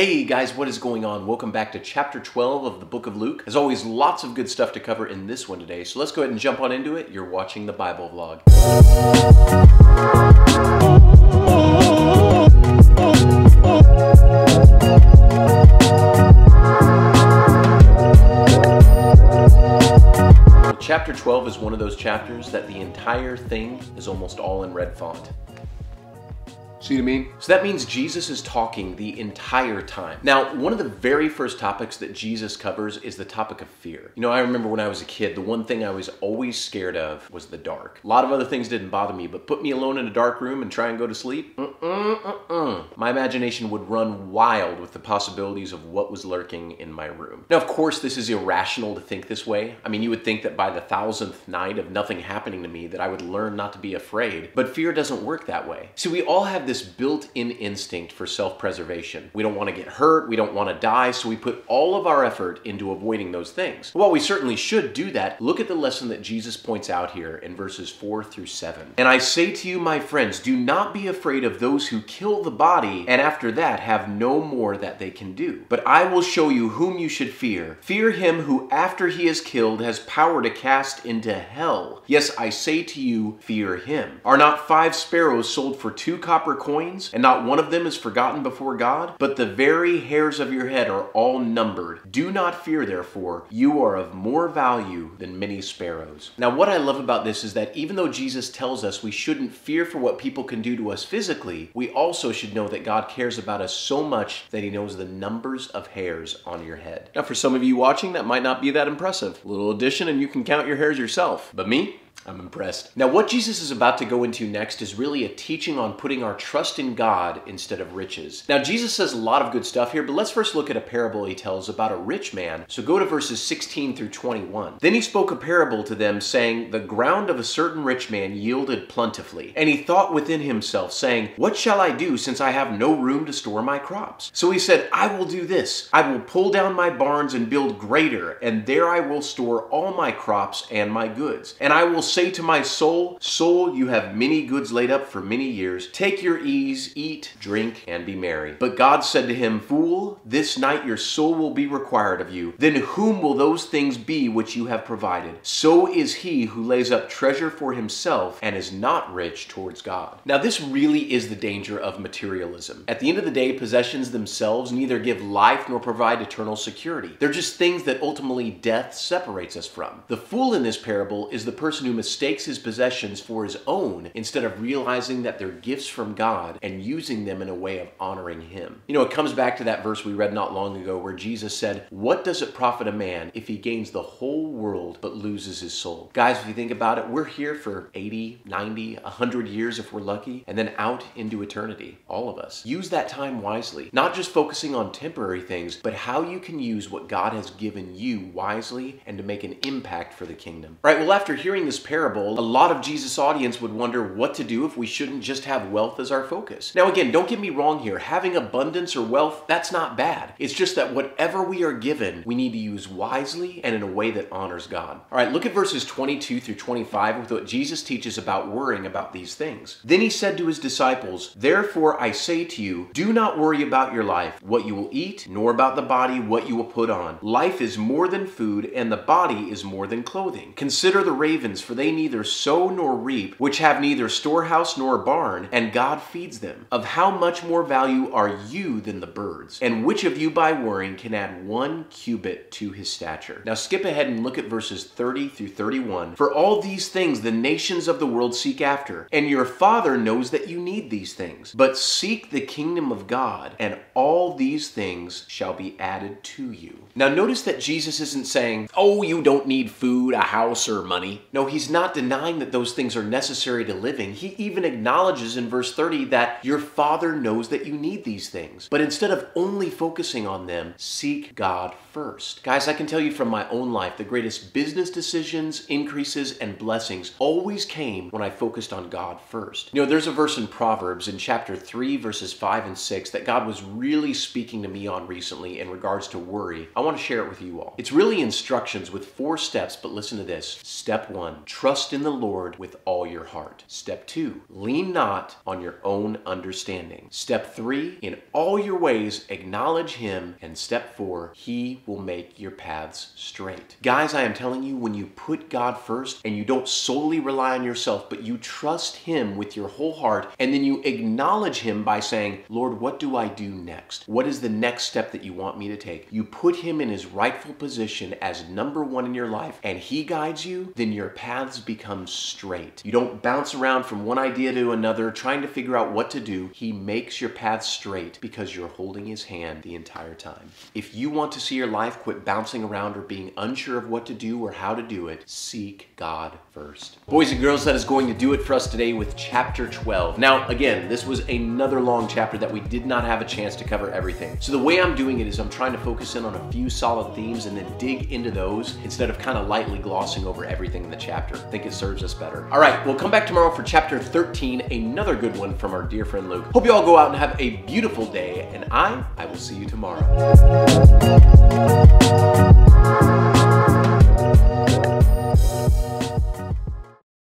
Hey guys, what is going on? Welcome back to chapter 12 of the book of Luke. As always, lots of good stuff to cover in this one today, so let's go ahead and jump on into it. You're watching the Bible Vlog. Well, chapter 12 is one of those chapters that the entire thing is almost all in red font. See what I mean? So that means Jesus is talking the entire time. Now, one of the very first topics that Jesus covers is the topic of fear. You know, I remember when I was a kid, the one thing I was always scared of was the dark. A lot of other things didn't bother me, but put me alone in a dark room and try and go to sleep? My imagination would run wild with the possibilities of what was lurking in my room. Now, of course, this is irrational to think this way. I mean, you would think that by the 1000th night of nothing happening to me that I would learn not to be afraid, but fear doesn't work that way. See, we all have this built-in instinct for self-preservation. We don't want to get hurt, we don't want to die, so we put all of our effort into avoiding those things. While we certainly should do that, look at the lesson that Jesus points out here in verses 4 through 7. And I say to you, my friends, do not be afraid of those who kill the body, and after that have no more that they can do. But I will show you whom you should fear. Fear him who after he is killed has power to cast into hell. Yes, I say to you, fear him. Are not 5 sparrows sold for 2 copper coins? And not one of them is forgotten before God? But the very hairs of your head are all numbered. Do not fear, therefore. You are of more value than many sparrows. Now, what I love about this is that even though Jesus tells us we shouldn't fear for what people can do to us physically, we also should know that God cares about us so much that he knows the numbers of hairs on your head. Now, for some of you watching, that might not be that impressive. A little addition and you can count your hairs yourself. But me? I'm impressed. Now, what Jesus is about to go into next is really a teaching on putting our trust in God instead of riches. Now, Jesus says a lot of good stuff here, but let's first look at a parable he tells about a rich man. So go to verses 16 through 21. Then he spoke a parable to them, saying, the ground of a certain rich man yielded plentifully. And he thought within himself, saying, what shall I do, since I have no room to store my crops? So he said, I will do this. I will pull down my barns and build greater, and there I will store all my crops and my goods. And I will say to my soul, soul, you have many goods laid up for many years. Take your ease, eat, drink, and be merry. But God said to him, fool, this night your soul will be required of you. Then whom will those things be which you have provided? So is he who lays up treasure for himself and is not rich towards God. Now, this really is the danger of materialism. At the end of the day, possessions themselves neither give life nor provide eternal security. They're just things that ultimately death separates us from. The fool in this parable is the person who mistakes his possessions for his own instead of realizing that they're gifts from God and using them in a way of honoring him. You know, it comes back to that verse we read not long ago where Jesus said, what does it profit a man if he gains the whole world but loses his soul? Guys, if you think about it, we're here for 80, 90, 100 years if we're lucky, and then out into eternity, all of us. Use that time wisely, not just focusing on temporary things, but how you can use what God has given you wisely and to make an impact for the kingdom. All right, well, after hearing this parable, a lot of Jesus' audience would wonder what to do if we shouldn't just have wealth as our focus. Now again, don't get me wrong here. Having abundance or wealth, that's not bad. It's just that whatever we are given, we need to use wisely and in a way that honors God. All right, look at verses 22 through 25 with what Jesus teaches about worrying about these things. Then he said to his disciples, therefore I say to you, do not worry about your life, what you will eat, nor about the body, what you will put on. Life is more than food, and the body is more than clothing. Consider the ravens, for they neither sow nor reap, which have neither storehouse nor barn, and God feeds them. Of how much more value are you than the birds? And which of you by worrying can add 1 cubit to his stature? Now skip ahead and look at verses 30 through 31. For all these things the nations of the world seek after, and your Father knows that you need these things. But seek the kingdom of God, and all these things shall be added to you. Now notice that Jesus isn't saying, oh, you don't need food, a house, or money. No, he's not denying that those things are necessary to living. He even acknowledges in verse 30 that your Father knows that you need these things. But instead of only focusing on them, seek God first. Guys, I can tell you from my own life, the greatest business decisions, increases, and blessings always came when I focused on God first. You know, there's a verse in Proverbs in chapter 3, verses 5 and 6 that God was really speaking to me on recently in regards to worry. I want to share it with you all. It's really instructions with 4 steps, but listen to this. Step 1, trust in the Lord with all your heart. Step 2, lean not on your own understanding. Step 3, in all your ways acknowledge Him. And step 4, He will make your paths straight. Guys, I am telling you, when you put God first and you don't solely rely on yourself, but you trust Him with your whole heart, and then you acknowledge Him by saying, Lord, what do I do next? What is the next step that you want me to take? You put Him in His rightful position as number one in your life, and He guides you, then your paths become straight. You don't bounce around from one idea to another trying to figure out what to do. He makes your path straight because you're holding His hand the entire time. If you want to see your life quit bouncing around or being unsure of what to do or how to do it, seek God first. Boys and girls, that is going to do it for us today with chapter 12. Now, again, this was another long chapter that we did not have a chance to cover everything. So the way I'm doing it is I'm trying to focus in on a few solid themes and then dig into those instead of kind of lightly glossing over everything in the chapter. I think it serves us better. All right, we'll come back tomorrow for chapter 13, another good one from our dear friend Luke. Hope you all go out and have a beautiful day, and I will see you tomorrow.